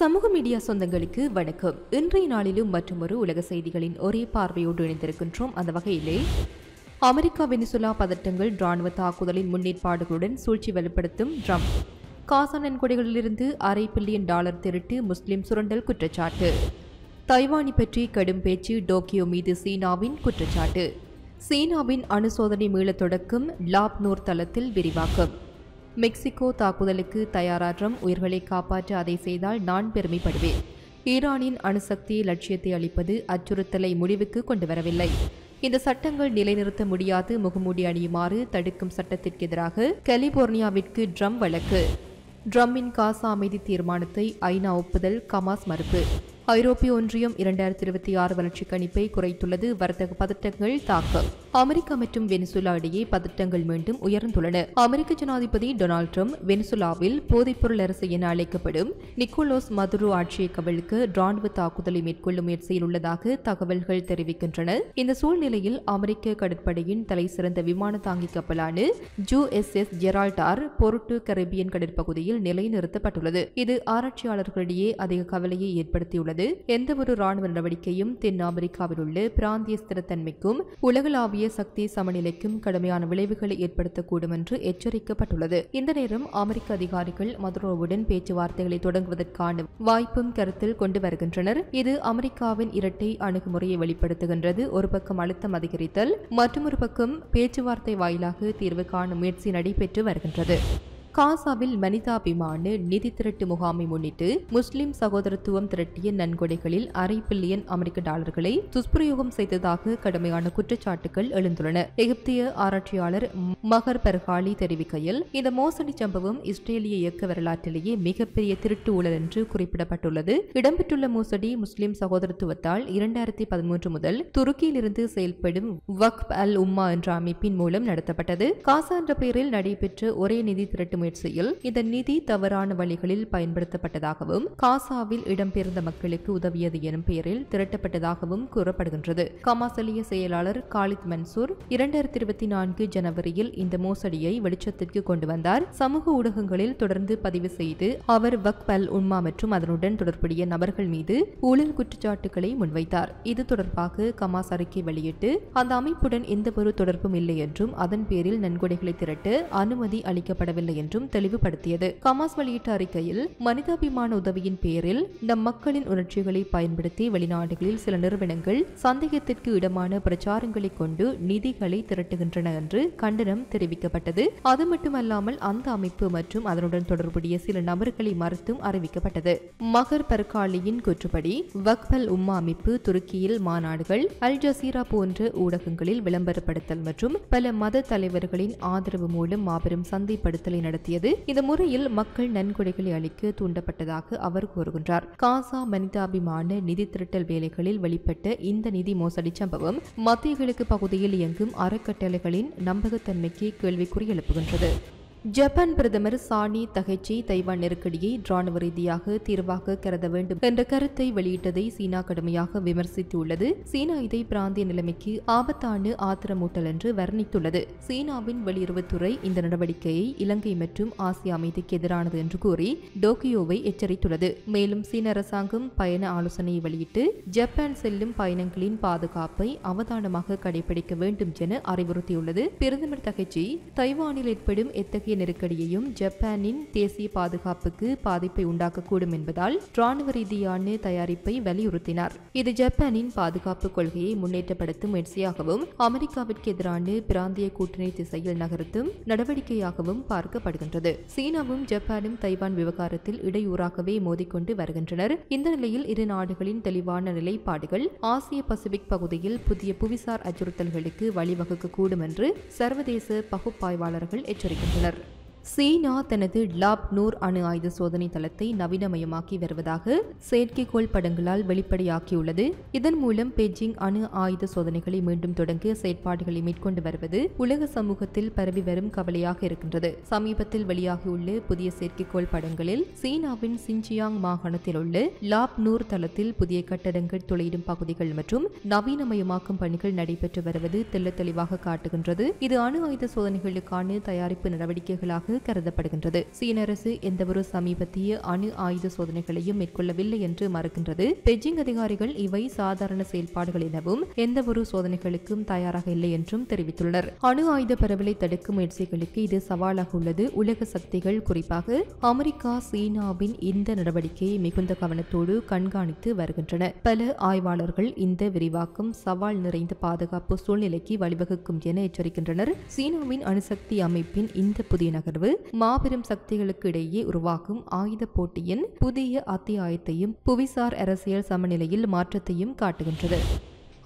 சமூக மீடியா சொந்தங்களுக்கு வணக்கம். இன்றைய நாளிலும் மற்றொரு உலக செய்திகளின் ஒரே பார்வையோடு இணைந்திருக்கின்றோம். அந்த வகையிலே அமெரிக்கா வெனிசுலா பதட்டங்கள், ராணுவ தாக்குதலின் முன்னேற்பாடுகளுடன் சூழ்ச்சி வலுப்படுத்தும் ட்ரம்ப், காசா நன்கொடைகளிலிருந்து $500 பில்லியன் திருட்டு, முஸ்லிம் சுரண்டல் குற்றச்சாட்டு, தைவானை பற்றி கடும் பேச்சு, டோக்கியோ மீது சீனாவின் குற்றச்சாட்டு, சீனாவின் அணுசோதனை மீள தொடக்கம், லாப் நூர் தளத்தில் விரிவாக்கம், மெக்சிகோ தாக்குதலுக்கு தயாராகும், உயிர்களை காப்பாற்ற அதை செய்தால் நான் பெருமைப்படுவேன், ஈரானின் அணுசக்தி லட்சியத்தை அளிப்பது அச்சுறுத்தலை முடிவுக்கு கொண்டு வரவில்லை, இந்த சட்டங்கள் நிலைநிறுத்த முடியாது, முகமூடி அணியுமாறு தடுக்கும் சட்டத்திற்கு எதிராக கலிபோர்னியாவிற்கு ட்ரம்ப் வழக்கு, ட்ரம்பின் காசா அமைதி தீர்மானத்தை ஐநா ஒப்புதல், கமாஸ் மறுப்பு, ஐரோப்பிய ஒன்றியம் 2026 வளர்ச்சி கணிப்பை குறைத்துள்ளது, வர்த்தக பதட்டங்கள் தாக்கம், அமெரிக்கா மற்றும் வெனிசுலா இடையே பதட்டங்கள் மீண்டும் உயர்ந்துள்ளன. அமெரிக்க ஜனாதிபதி டொனால்ட் ட்ரம்ப் வெனிசுலாவில் போதைப்பொருள் அரசு என அழைக்கப்படும் நிக்கோலஸ் மதுரோ ஆட்சியை கவிழ்க்க ராணுவ தாக்குதலை மேற்கொள்ளும் முயற்சியில் உள்ளதாக தகவல்கள் தெரிவிக்கின்றன. இந்த சூழ்நிலையில் அமெரிக்க கடற்படையின் தலை சிறந்த விமான தாங்கி கப்பலான USS Gerald R Ford Caribbean கடற்பகுதியில் நிலைநிறுத்தப்பட்டுள்ளது. இது ஆராய்ச்சியாளர்களிடையே அதிக கவலையை ஏற்படுத்தியுள்ளது. எந்தவொரு ராணுவ நடவடிக்கையும் தென் அமெரிக்காவில் உள்ள பிராந்திய ஸ்திரத்தன்மைக்கும் உலகளாவிய சக்தி சமநிலைக்கும் கடுமையான விளைவுகளை ஏற்படுத்தக்கூடும் என்று எச்சரிக்கப்பட்டுள்ளது. இந்த நேரம் அமெரிக்க அதிகாரிகள் மதுரோவுடன் பேச்சுவார்த்தைகளை தொடங்குவதற்கான வாய்ப்பும் கருத்தில் கொண்டு வருகின்றனர். இது அமெரிக்காவின் இரட்டை அணுகுமுறையை வெளிப்படுத்துகின்றது. ஒரு பக்கம் அழுத்தம் அதிகரித்தல், மற்றொரு பக்கம் பேச்சுவார்த்தை வாயிலாக தீர்வு காணும் முயற்சி நடைபெற்று வருகின்றது. காசாவில் மனிதாபிமான நிதி திரட்டு முகாமை முன்னிட்டு முஸ்லிம் சகோதரத்துவம் திரட்டிய நன்கொடைகளில் $500 பில்லியன் துஷ்பிரயோகம் செய்ததாக கடுமையான குற்றச்சாட்டுகள் எழுந்துள்ளன. எகிப்திய ஆராய்ச்சியாளர் மகர் பர்காலி தெரிவிக்கையில், இந்த மோசடி சம்பவம் இஸ்ரேலிய இயக்க வரலாற்றிலேயே மிகப்பெரிய திருட்டு ஊழல் என்று குறிப்பிடப்பட்டுள்ளது. இடம்பெற்றுள்ள மோசடி முஸ்லிம் சகோதரத்துவத்தால் 2013 முதல் துருக்கியிலிருந்து செயல்படும் வக்ப் அல் உம்மா என்ற அமைப்பின் மூலம் நடத்தப்பட்டது. காசா என்ற பெயரில் நடைபெற்ற ஒரே நிதி திரட்டு முயற்சியில் இந்த நிதி தவறான வழிகளில் பயன்படுத்தப்பட்டதாகவும் காசாவில் இடம்பெயர்ந்த மக்களுக்கு உதவியது எனும் பெயரில் திரட்டப்பட்டதாகவும் கூறப்படுகின்றது. கமாசலிய செயலாளர் காலித் மன்சூர் 2024 ஜனவரியில் இந்த மோசடியை வெளிச்சத்திற்கு கொண்டு வந்தார். சமூக ஊடகங்களில் தொடர்ந்து பதிவு செய்து அவர் வக்ப் அல் உம்மா மற்றும் அதனுடன் தொடர்புடைய நபர்கள் மீது ஊழல் குற்றச்சாட்டுகளை முன்வைத்தார். இது தொடர்பாக கமாஸ் அறிக்கை வெளியிட்டு அந்த அமைப்புடன் எந்தவொரு தொடர்பும் இல்லை என்றும் அதன் பேரில் நன்கொடைகளை திரட்ட அனுமதி அளிக்கப்படவில்லை என்றும் தெளிவுபடுத்தியது. கமாஸ் வெளியிட்ட அறிக்கையில், மனிதாபிமான உதவியின் பேரில் நம் மக்களின் உணர்ச்சிகளை பயன்படுத்தி வெளிநாடுகளில் சில நிறுவனங்கள் சந்தேகத்திற்கு இடமான பிரச்சாரங்களை கொண்டு நிதிகளை திரட்டுகின்றன என்று கண்டனம் தெரிவிக்கப்பட்டது. அது மட்டுமல்லாமல் அந்த அமைப்பு மற்றும் அதனுடன் தொடர்புடைய சில நபர்களை மறுத்தும் அறிவிக்கப்பட்டது. மகர் பர்காலியின் கூற்றுப்படி, வக்ப் அல் உம்மா அமைப்பு துருக்கியில் மாநாடுகள், அல் ஜசீரா போன்ற ஊடகங்களில் விளம்பரப்படுத்தல் மற்றும் பல மத தலைவர்களின் ஆதரவு மூலம் மாபெரும் சந்தைப்படுத்தலை நடத்தியது. இந்த முறையில் மக்கள் நன்கொடைகளை அளிக்க தூண்டப்பட்டதாக அவர் கூறுகின்றார். காசா மனிதாபிமான நிதி திரட்டல் வேலைகளில் வெளிப்பட்ட இந்த நிதி மோசடி சம்பவம் மத்திய கிழக்கு பகுதியில் இயங்கும் அறக்கட்டளைகளின் நம்பகத்தன்மைக்கு கேள்விக்குறி எழுப்புகின்றது. ஜப்பான் பிரதமர் சானி தகைச்சி தைவான் நெருக்கடியை ராணுவ ரீதியாக தீர்வாக கருத வேண்டும் என்ற கருத்தை வெளியிட்டதை சீனா கடுமையாக விமர்சித்துள்ளது. சீனா இதை பிராந்திய நிலைமைக்கு ஆபத்தான ஆத்திரமூட்டல் என்று வர்ணித்துள்ளது. சீனாவின் வெளியுறவுத்துறை இந்த நடவடிக்கையை இலங்கை மற்றும் ஆசிய அமைதிக்கு எதிரானது என்று கூறி டோக்கியோவை எச்சரித்துள்ளது. மேலும் சீன அரசாங்கம் பயண ஆலோசனையை வெளியிட்டு ஜப்பான் செல்லும் பயணங்களின் பாதுகாப்பை அவதானமாக கடைபிடிக்க வேண்டும் என அறிவுறுத்தியுள்ளது. பிரதமர் தகைச்சி தைவானில் ஏற்படும் எத்தகைய நெருக்கடியையும் ஜப்பானின் தேசிய பாதுகாப்புக்கு பாதிப்பை உண்டாக்கக்கூடும் என்பதால் ராணுவ ரீதியான தயாரிப்பை வலியுறுத்தினார். இது ஜப்பானின் பாதுகாப்பு கொள்கையை முன்னேற்றப்படுத்தும் முயற்சியாகவும் அமெரிக்காவிற்கு எதிரான பிராந்திய கூட்டணி திசையில் நகர்த்தும் நடவடிக்கையாகவும் பார்க்கப்படுகின்றது. சீனாவும் ஜப்பானும் தைவான் விவகாரத்தில் இடையூறாகவே மோதிக்கொண்டு வருகின்றனர். இந்த நிலையில் இரு நாடுகளின் தெளிவான நிலைப்பாடுகள் ஆசிய பசிபிக் பகுதியில் புதிய புவிசார் அச்சுறுத்தல்களுக்கு வழிவகுக்கக்கூடும் என்று சர்வதேச பகுப்பாய்வாளர்கள் எச்சரிக்கின்றனர். சீனா தனது லாப் நூர் அணு ஆயுத சோதனை தளத்தை நவீனமயமாக்கி வருவதாக செயற்கைக்கோள் படங்களால் வெளிப்படையாக்கியுள்ளது. இதன் மூலம் பெய்ஜிங் அணு ஆயுத சோதனைகளை மீண்டும் தொடங்க செயற்பாடுகளை மேற்கொண்டு வருவது உலக சமூகத்தில் பரவி வரும் கவலையாக இருக்கின்றது. சமீபத்தில் வெளியாகியுள்ள புதிய செயற்கைக்கோள் படங்களில் சீனாவின் சின்ஜியாங் மாகாணத்தில் உள்ள லாப் நூர் தளத்தில் புதிய கட்டடங்கள் துளையிடும் பகுதிகள் மற்றும் நவீனமயமாக்கும் பணிகள் நடைபெற்று வருவது தெல்ல தெளிவாக காட்டுகின்றது. இது அணு ஆயுத சோதனைகளுக்கான தயாரிப்பு நடவடிக்கைகளாக இருப்பதாக கருதப்படுகின்றது. சீன அரசு எந்தவொரு சமீபத்திய அணு ஆயுத சோதனைகளையும் மேற்கொள்ளவில்லை என்று மறுக்கின்றது. பெய்ஜிங் அதிகாரிகள் இவை சாதாரண செயல்பாடுகள் எனவும் எந்தவொரு சோதனைகளுக்கும் தயாராக இல்லை என்றும் தெரிவித்துள்ளனர். அணு ஆயுத பரவலை தடுக்கும் முயற்சிகளுக்கு இது சவாலாக உள்ளது. உலக சக்திகள் குறிப்பாக அமெரிக்கா சீனாவின் இந்த நடவடிக்கையை மிகுந்த கவனத்தோடு கண்காணித்து வருகின்றன. பல ஆய்வாளர்கள் இந்த விரிவாக்கம் சவால் நிறைந்த பாதுகாப்பு சூழ்நிலைக்கு வழிவகுக்கும் என எச்சரிக்கின்றனர். சீனாவின் அணுசக்தி அமைப்பின் இந்த புதிய நகர்வு மாபெரும் சக்திகளுக்கு இடையே உருவாகும் ஆயுத போட்டியின் புதிய அத்தியாயத்தையும் புவிசார் அரசியல் சமநிலையில் மாற்றத்தையும் காட்டுகின்றது.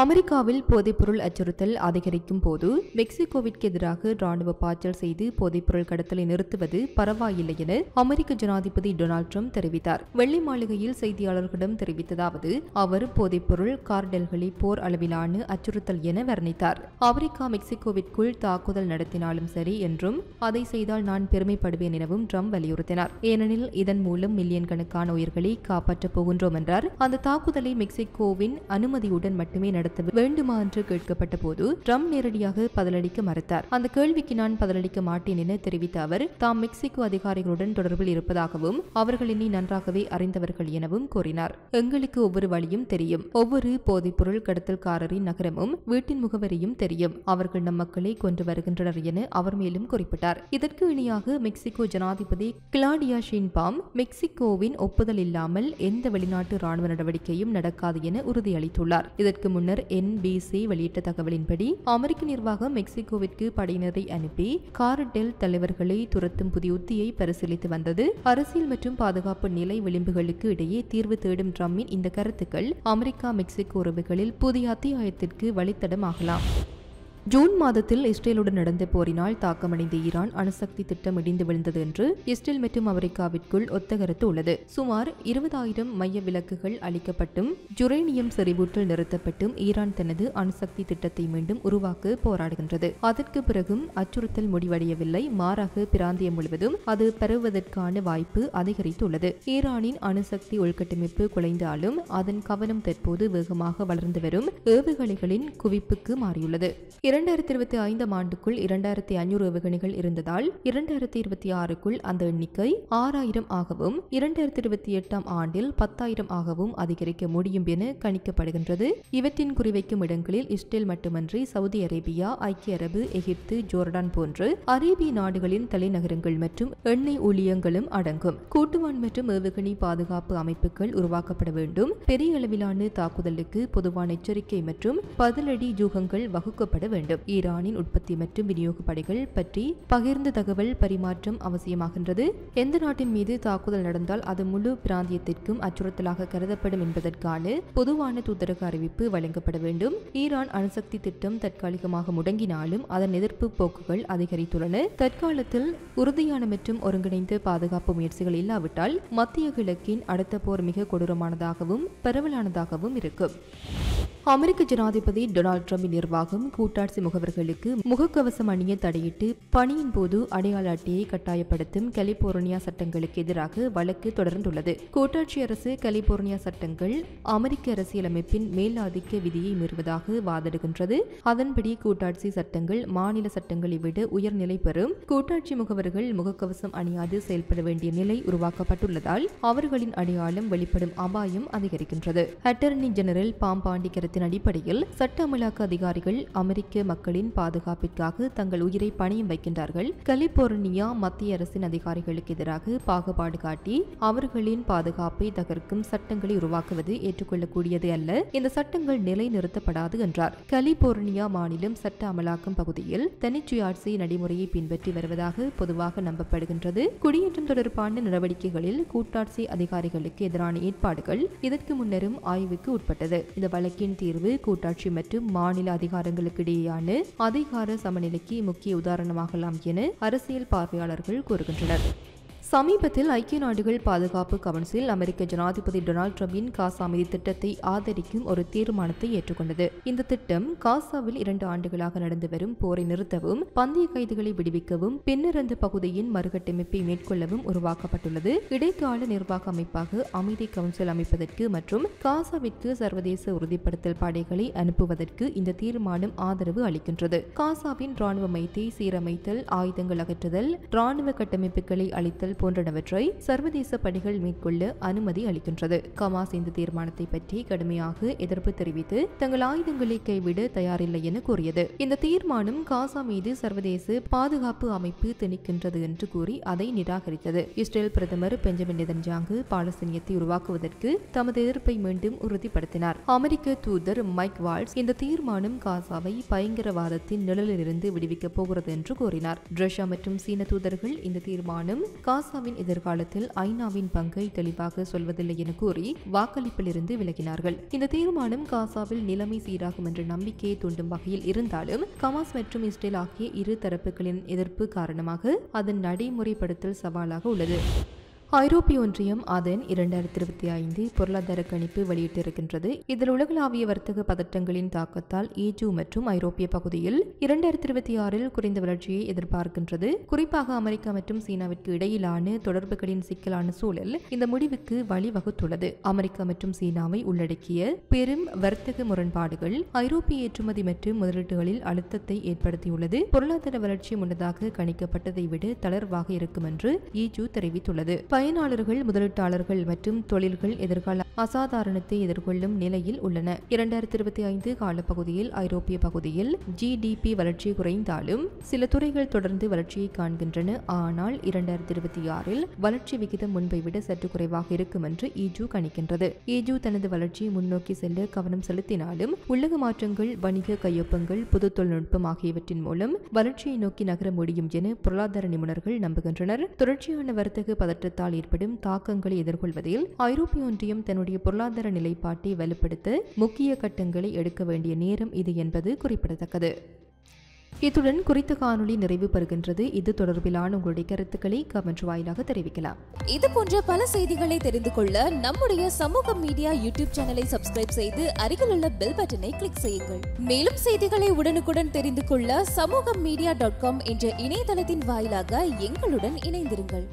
அமெரிக்காவில் போதைப்பொருள் அச்சுறுத்தல் அதிகரிக்கும் போது மெக்சிகோவிற்கு எதிராக ராணுவ பாய்ச்சல் செய்து போதைப்பொருள் கடத்தலை நிறுத்துவது பரவாயில்லை என அமெரிக்க ஜனாதிபதி டொனால்ட் ட்ரம்ப் தெரிவித்தார். வெள்ளை மாளிகையில் செய்தியாளர்களிடம் தெரிவித்ததாவது, அவர் போதைப்பொருள் கார்டல்களை போர் அளவிலான அச்சுறுத்தல் என வர்ணித்தார். அமெரிக்கா மெக்சிகோவிற்குள் தாக்குதல் நடத்தினாலும் சரி என்றும் அதை செய்தால் நான் பெருமைப்படுவேன் எனவும் ட்ரம்ப் வலியுறுத்தினார். ஏனெனில் இதன் மூலம் மில்லியன் கணக்கான உயிர்களை காப்பாற்றப் போகின்றோம் என்றார். அந்த தாக்குதலை மெக்சிகோவின் அனுமதியுடன் மட்டுமே நடத்த வேண்டுமா என்று கேட்கப்பட்ட போது ட்ரம்ப் நேரடியாக பதிலளிக்க மறுத்தார். அந்த கேள்விக்கு நான் பதிலளிக்க மாட்டேன் என தெரிவித்த அவர், தாம் மெக்சிகோ அதிகாரிகளுடன் தொடர்பில் இருப்பதாகவும் அவர்கள் என்னை நன்றாகவே அறிந்தவர்கள் எனவும் கூறினார். எங்களுக்கு ஒவ்வொரு வழியும் தெரியும். ஒவ்வொரு போதைப்பொருள் கடத்தல்காரரின் நகரமும் வீட்டின் முகவரியும் தெரியும். அவர்கள் நம் மக்களை கொண்டு வருகின்றனர் என அவர் மேலும் குறிப்பிட்டார். இதற்கு இணையாக மெக்சிகோ ஜனாதிபதி கிளாடியா ஷின்பாம் மெக்சிகோவின் ஒப்புதல் இல்லாமல் எந்த வெளிநாட்டு ராணுவ நடவடிக்கையும் நடக்காது என உறுதியளித்துள்ளார். இதற்கு முன்னர் NBC வெளியிட்ட தகவலின்படி அமெரிக்க நிர்வாகம் மெக்சிகோவிற்கு படையினரை அனுப்பி கார்டெல் தலைவர்களை துரத்தும் புதிய உத்தியை பரிசீலித்து வந்தது. அரசியல் மற்றும் பாதுகாப்பு நிலை விளிம்புகளுக்கு இடையே தீர்வு தேடும் ட்ரம்பின் இந்த கருத்துக்கள் அமெரிக்கா மெக்சிகோ உறவுகளில் புதிய அத்தியாயத்திற்கு வழித்தடமாகலாம். ஜூன் மாதத்தில் இஸ்ரேலுடன் நடந்த போரினால் தாக்கமடைந்த ஈரான் அணுசக்தி திட்டம் இடிந்து விழுந்தது என்று இஸ்ரேல் மற்றும் அமெரிக்காவிற்குள் ஒத்த கருத்து உள்ளது. சுமார் 20,000 மைய விளக்குகள் அளிக்கப்பட்டும் யுரேனியம் செறிவூட்டல் நிறுத்தப்பட்டும் ஈரான் தனது அணுசக்தி திட்டத்தை மீண்டும் உருவாக்க போராடுகின்றது. அதற்கு பிறகும் அச்சுறுத்தல் முடிவடையவில்லை. மாறாக பிராந்தியம் முழுவதும் அது பரவுவதற்கான வாய்ப்பு அதிகரித்துள்ளது. ஈரானின் அணுசக்தி உள்கட்டமைப்பு குலைந்தாலும் அதன் கவனம் தற்போது வேகமாக வளர்ந்து வரும் ஏவுகணைகளின் குவிப்புக்கு மாறியுள்ளது. 2025 ஆண்டுக்குள் 2500 ஏவுகணைகள் இருந்ததால் 2026க்குள் அந்த எண்ணிக்கை 6000 ஆகவும் 2028 ஆண்டில் 10,000 ஆகவும் அதிகரிக்க முடியும் என கணிக்கப்படுகின்றது. இவற்றின் குறிவைக்கும் இடங்களில் இஸ்ரேல் மட்டுமன்றி சவுதி அரேபியா, ஐக்கிய அரபு, எகிப்து, ஜோர்டான் போன்ற அரேபிய நாடுகளின் தலைநகரங்கள் மற்றும் எண்ணெய் ஊழியங்களும் அடங்கும். கூட்டுவான் மற்றும் ஏவுகணை பாதுகாப்பு அமைப்புகள் உருவாக்கப்பட வேண்டும். பெரிய அளவிலான தாக்குதலுக்கு பொதுவான எச்சரிக்கை மற்றும் பதிலடி யூகங்கள் வகுக்கப்பட வேண்டும். ஈரானின் உற்பத்தி மற்றும் விநியோக படைகள் பற்றி பகிர்ந்து தகவல் பரிமாற்றம் அவசியமாகின்றது. எந்த நாட்டின் மீது தாக்குதல் நடந்தால் அது முழு பிராந்தியத்திற்கும் அச்சுறுத்தலாக கருதப்படும் என்பதற்கான பொதுவான தூதரக அறிவிப்பு வழங்கப்பட வேண்டும். ஈரான் அணுசக்தி திட்டம் தற்காலிகமாக முடங்கினாலும் அதன் எதிர்ப்பு போக்குகள் அதிகரித்துள்ளன. தற்காலத்தில் உறுதியான மற்றும் ஒருங்கிணைந்த பாதுகாப்பு முயற்சிகள் இல்லாவிட்டால் மத்திய கிழக்கின் அடுத்த போர் மிக கொடூரமானதாகவும் பரவலானதாகவும் இருக்கும். அமெரிக்க ஜனாதிபதி டொனால்ட் ட்ரம்பின் நிர்வாகம் கூட்டாட்சி முகவர்களுக்கு முகக்கவசம் அணிய தடையிட்டு பணியின் போது அடையாள அட்டையை கட்டாயப்படுத்தும் கலிபோர்னியா சட்டங்களுக்கு எதிராக வழக்கு தொடர்ந்துள்ளது. கூட்டாட்சி அரசு கலிபோர்னியா சட்டங்கள் அமெரிக்க அரசியலமைப்பின் மேலாதிக்க விதியை மீறுவதாக வாதிடுகின்றது. அதன்படி கூட்டாட்சி சட்டங்கள் மாநில சட்டங்களை விட உயர்நிலை பெறும். கூட்டாட்சி முகவர்கள் முகக்கவசம் அணியாது செயல்பட வேண்டிய நிலை உருவாக்கப்பட்டுள்ளதால் அவர்களின் அடையாளம் வெளிப்படும் அபாயம் அதிகரிக்கின்றது. அட்டர்னி ஜெனரல் பாம்பாண்டி கருத்தின் அடிப்படையில் சட்ட அமலாக்க அதிகாரிகள் அமெரிக்க மக்களின் பாதுகாப்பிற்காக தங்கள் உயிரை பணியம் வைக்கின்றார்கள். கலிபோர்னியா மத்திய அரசின் அதிகாரிகளுக்கு எதிராக பாகுபாடு காட்டி அவர்களின் பாதுகாப்பை தகர்க்கும் சட்டங்களை உருவாக்குவது ஏற்றுக்கொள்ளக்கூடியது அல்ல. இந்த சட்டங்கள் நிலைநிறுத்தப்படாது என்றார். கலிபோர்னியா மாநிலம் சட்ட அமலாக்கம் பகுதியில் தனிச்சுயாட்சி நடைமுறையை பின்பற்றி வருவதாக பொதுவாக நம்பப்படுகின்றது. குடியேற்றம் தொடர்பான நடவடிக்கைகளில் கூட்டாட்சி அதிகாரிகளுக்கு எதிரான ஏற்பாடுகள் இதற்கு முன்னரும் ஆய்வுக்கு உட்பட்டது. இந்த வழக்கின் தீர்வு கூட்டாட்சி மற்றும் மாநில அதிகாரங்களுக்கு இடையேயான அதிகார சமநிலைக்கு முக்கிய உதாரணமாகலாம் என அரசியல் பார்வையாளர்கள் கூறுகின்றனர். சமீபத்தில் ஐக்கிய நாடுகள் பாதுகாப்பு கவுன்சில் அமெரிக்க ஜனாதிபதி டொனால்ட் ட்ரம்பின் காசா அமைதி திட்டத்தை ஆதரிக்கும் ஒரு தீர்மானத்தை ஏற்றுக்கொண்டது. இந்த திட்டம் காசாவில் 2 ஆண்டுகளாக நடந்து வரும் போரை நிறுத்தவும், பந்தய கைதிகளை விடுவிக்கவும், பின்னர் அந்த பகுதியின் மறுகட்டமைப்பை மேற்கொள்ளவும் உருவாக்கப்பட்டுள்ளது. இடைக்கால நிர்வாக அமைப்பாக அமைதி கவுன்சில் அமைப்பதற்கு மற்றும் காசாவிற்கு சர்வதேச உறுதிப்படுத்தல் படைகளை அனுப்புவதற்கு இந்த தீர்மானம் ஆதரவு அளிக்கின்றது. காசாவின் ராணுவ மையத்தை சீரமைத்தல், ஆயுதங்கள் அகற்றுதல், ராணுவ கட்டமைப்புகளை அளித்தல் போன்றவற்றை சர்வதேச படைகள் மேற்கொள்ள அனுமதி அளிக்கின்றது. ஹமாஸ் இந்த தீர்மானத்தை பற்றி கடுமையாக எதிர்ப்பு தெரிவித்து தங்கள் ஆயுதங்களை கைவிட தயாரில்லை என கூறியது. இந்த தீர்மானம் காசா மீது சர்வதேச பாதுகாப்பு அமைப்பு திணிக்கின்றது என்று கூறி அதை நிராகரித்தது. இஸ்ரேல் பிரதமர் பெஞ்சமின் நெதன்யாகு பாலஸ்தீனியத்தை உருவாக்குவதற்கு தமது எதிர்ப்பை மீண்டும் உறுதிப்படுத்தினார். அமெரிக்க தூதர் மைக் வால்ட்ஸ் இந்த தீர்மானம் காசாவை பயங்கரவாதத்தின் நிழலிலிருந்து விடுவிக்கப் போகிறது என்று கூறினார். ரஷ்யா மற்றும் சீன தூதர்கள் இந்த தீர்மானம் காசாவின் எதிர்காலத்தில் ஐநாவின் பங்கை தெளிவாக சொல்வதில்லை என கூறி வாக்களிப்பிலிருந்து விலகினார்கள். இந்த தீர்மானம் காசாவில் நிலைமை சீராகும் என்ற நம்பிக்கையை தூண்டும் வகையில் இருந்தாலும் ஹமாஸ் மற்றும் இஸ்ரேல் ஆகிய இரு தரப்புகளின் எதிர்ப்பு காரணமாக அதன் நடைமுறைப்படுத்தல் சவாலாக உள்ளது. ஐரோப்பிய ஒன்றியம் அதன் 2025 பொருளாதார கணிப்பு வெளியிட்டிருக்கின்றது. இதில் உலகளாவிய வர்த்தக பதற்றங்களின் தாக்கத்தால் EU மற்றும் ஐரோப்பிய பகுதியில் 2026 குறைந்த வளர்ச்சியை எதிர்பார்க்கின்றது. குறிப்பாக அமெரிக்கா மற்றும் சீனாவிற்கு இடையிலான தொடர்புகளின் சிக்கலான சூழல் இந்த முடிவுக்கு வழிவகுத்துள்ளது. அமெரிக்கா மற்றும் சீனாவை உள்ளடக்கிய பெரும் வர்த்தக முரண்பாடுகள் ஐரோப்பிய ஏற்றுமதி மற்றும் முதலீடுகளில் அழுத்தத்தை ஏற்படுத்தியுள்ளது. பொருளாதார வளர்ச்சி முன்னதாக கணிக்கப்பட்டதை விட தளர்வாக இருக்கும் என்று EU தெரிவித்துள்ளது. பயனாளர்கள், முதலீட்டாளர்கள் மற்றும் தொழில்கள் எதிர்கால அசாதாரணத்தை எதிர்கொள்ளும் நிலையில் உள்ளன. 2025 காலப்பகுதியில் ஐரோப்பிய பகுதியில் GDP வளர்ச்சி குறைந்தாலும் சில துறைகள் தொடர்ந்து வளர்ச்சியை காண்கின்றன. ஆனால் 2026 வளர்ச்சி விகிதம் முன்பை விட சற்று குறைவாக இருக்கும் என்று EU கணிக்கின்றது. EU தனது வளர்ச்சியை முன்னோக்கி செல்ல கவனம் செலுத்தினாலும் உள்ளக மாற்றங்கள், வணிக கையொப்பங்கள், புது தொழில்நுட்பம் ஆகியவற்றின் மூலம் வளர்ச்சியை நோக்கி நகர முடியும் என பொருளாதார நிபுணர்கள் நம்புகின்றனர். தொடர்ச்சியான வர்த்தக பதற்றத்தால் ஏற்படும் தாக்கங்களை எதிர்கொள்வதில் ஐரோப்பிய ஒன்றியம் தன்னுடைய பொருளாதார நிலைப்பாட்டை வலுப்படுத்த முக்கிய கட்டங்களை எடுக்க வேண்டிய நேரம் இது என்பது குறிப்பிடத்தக்கது. இத்துடன் குறித்த காணொளி நிறைவு பெறுகின்றது. இது தொடர்பிலான உங்களுடைய கருத்துக்களை கமெண்ட் வாயிலாக தெரிவிக்கலாம். இது போன்ற பல செய்திகளை தெரிந்து கொள்ள நம்முடைய சமூக மீடியா யூடியூப் சேனலை சப்ஸ்கிரைப் செய்து அருகில் உள்ள பெல் பட்டனை கிளிக் செய்யுங்கள். மேலும் செய்திகளை உடனுக்குடன் தெரிந்து கொள்ள சமூகமீடியா.com என்ற இணையதளத்தின் வாயிலாக எங்களுடன் இணைந்திருங்கள்.